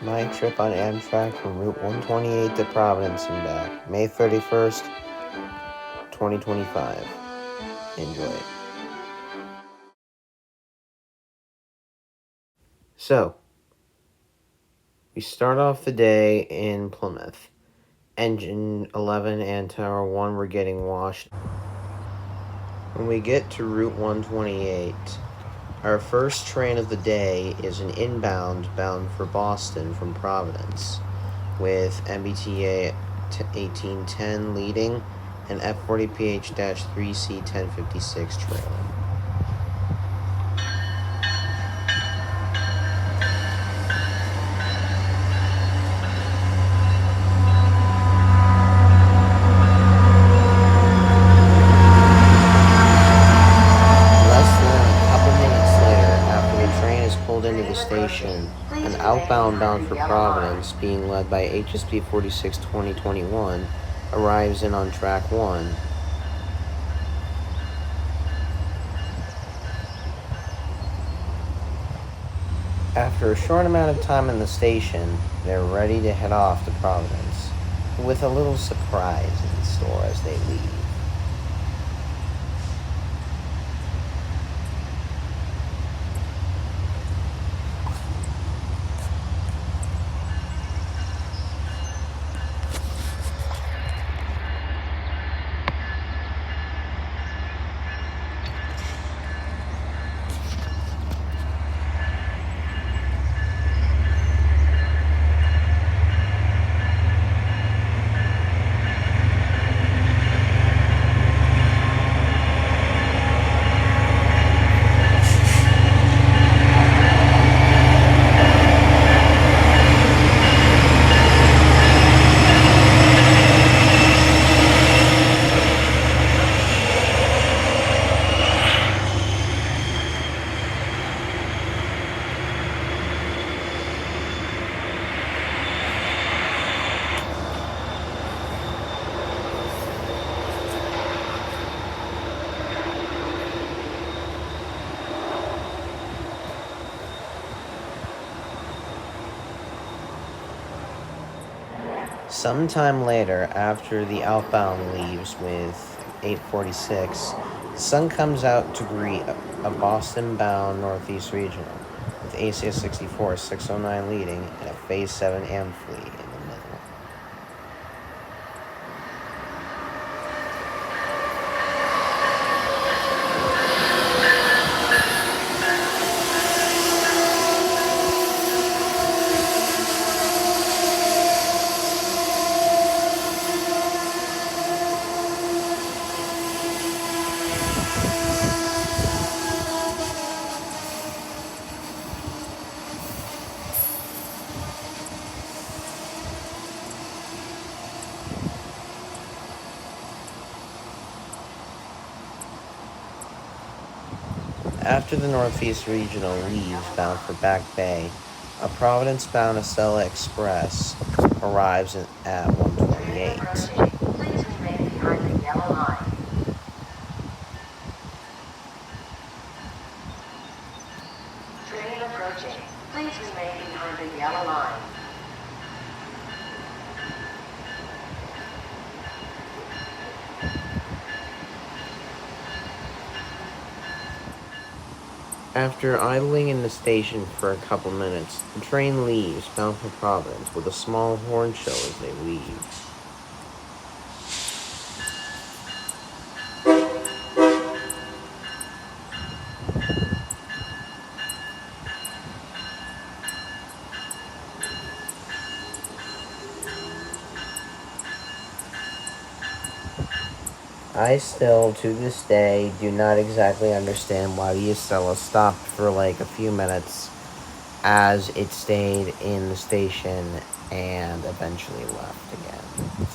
My trip on Amtrak from Route 128 to Providence and back, May 31st, 2025. Enjoy. So, we start off the day in Plymouth. Engine 11 and Tower 1 were getting washed. When we get to Route 128, our first train of the day is an inbound bound for Boston from Providence, with MBTA 1810 leading and F40PH-3C 1056 trailing. Into the station, an outbound bound for Providence, being led by HSP 46 2021, arrives in on track 1. After a short amount of time in the station, they're ready to head off to Providence, with a little surprise in store as they leave. Sometime later, after the outbound leaves with 846, the sun comes out to greet a Boston-bound Northeast Regional, with ACS 64 609 leading and a Phase 7 AM fleet in the middle. After the Northeast Regional leaves bound for Back Bay, a Providence-bound Acela Express arrives at 128. Please remain behind the yellow line. Train approaching. Please remain behind the yellow line. After idling in the station for a couple minutes, the train leaves, bound for Providence, with a small horn show as they leave. I still, to this day, do not exactly understand why the Acela stopped for like a few minutes as it stayed in the station and eventually left again.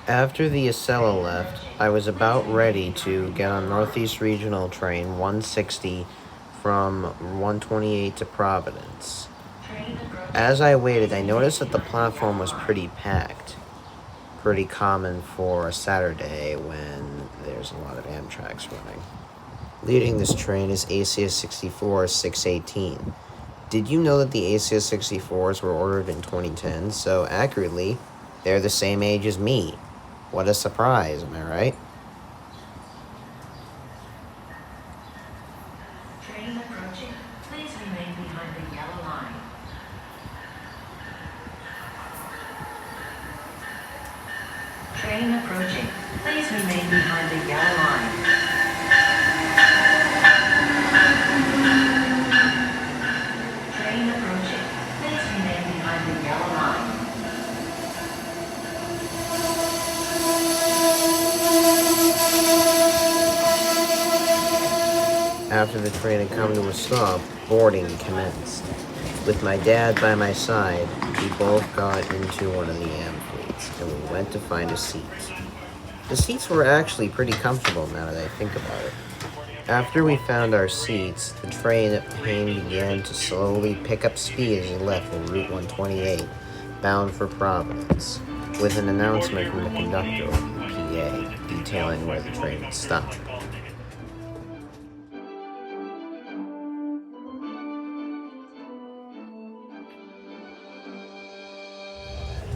After the Acela left, I was about ready to get on Northeast Regional Train 160 from 128 to Providence. As I waited, I noticed that the platform was pretty packed. Pretty common for a Saturday when there's a lot of Amtraks running. Leading this train is ACS 64 618. Did you know that the ACS 64s were ordered in 2010? So accurately, they're the same age as me. What a surprise, am I right? Train approaching. Please remain behind the yellow line. Train approaching. Please remain behind the yellow line. Train approaching. Please remain behind the yellow line. After the train had come to a stop, boarding commenced. With my dad by my side, we both got into one of the amphitheaters, and we went to find a seat. The seats were actually pretty comfortable now that I think about it. After we found our seats, the train began to slowly pick up speed as it left on Route 128, bound for Providence, with an announcement from the conductor over the PA detailing where the train would stop.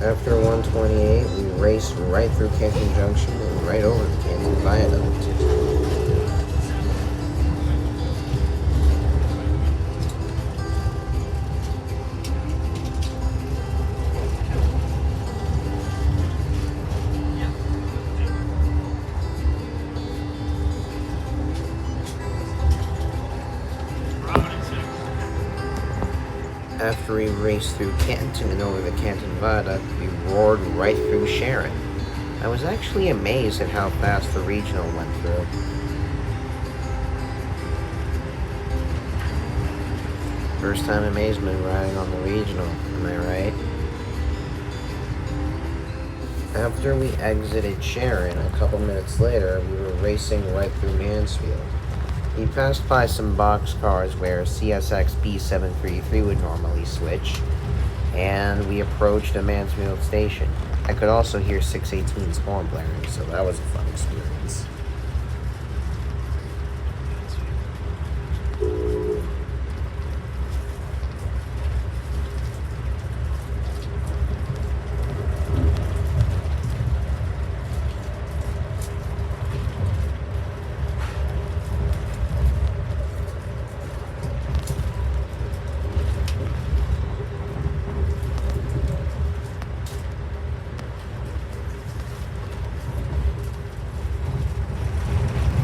After 128, we raced right through Canton Junction and right over the Canton Viaduct. After we raced through Canton and over the Canton Viaduct, we roared right through Sharon. I was actually amazed at how fast the regional went through. First time amazement riding on the regional, am I right? After we exited Sharon, a couple minutes later, we were racing right through Mansfield. We passed by some boxcars where CSX B733 would normally switch, and we approached a Mansfield station. I could also hear 618's horn blaring, so that was a fun experience.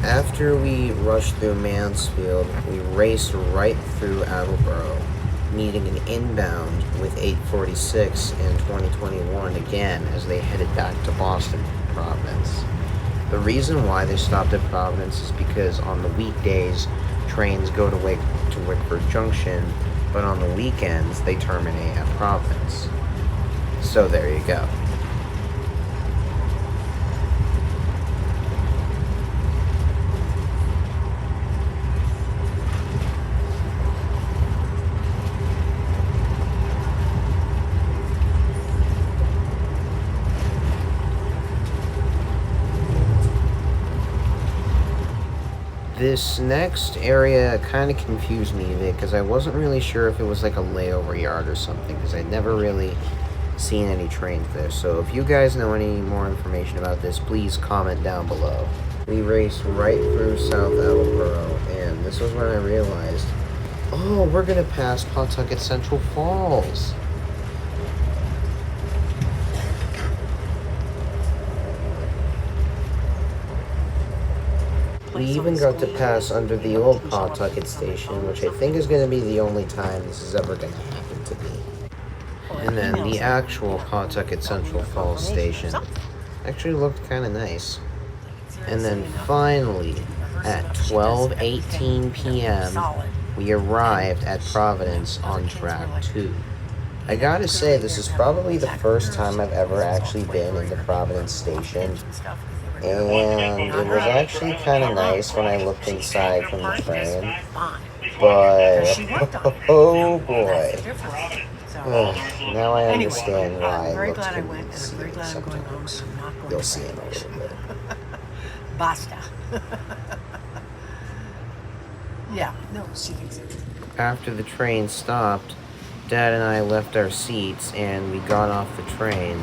After we rushed through Mansfield, we raced right through Attleboro, meeting an inbound with 846 and 2021 again as they headed back to Boston from Providence. The reason why they stopped at Providence is because on the weekdays, trains go to Wickford Junction, but on the weekends, they terminate at Providence. So there you go. This next area kind of confused me a bit because I wasn't really sure if it was like a layover yard or something because I'd never really seen any trains there. So if you guys know any more information about this, please comment down below. We raced right through South Attleboro, and this was when I realized, oh, we're going to pass Pawtucket Central Falls. We even got to pass under the old Pawtucket station, which I think is going to be the only time this is ever going to happen to me. And then the actual Pawtucket Central Falls station actually looked kind of nice. And then finally, at 12:18 p.m., we arrived at Providence on track 2. I gotta say, this is probably the first time I've ever actually been into Providence Station, and it was actually kind of nice when I looked inside from the train, but oh boy. Now I understand why I'm very looks glad I can be went, and I'm very deceiving glad I'm going home, and sometimes. I'm not going You'll to see in a Vegas. little bit. Basta. Yeah, no, she thinks it. After the train stopped, Dad and I left our seats and we got off the train.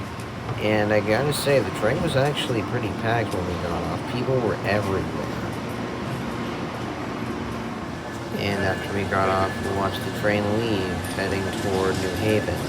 And I gotta say, the train was actually pretty packed when we got off. People were everywhere. And after we got off, we watched the train leave, heading toward New Haven.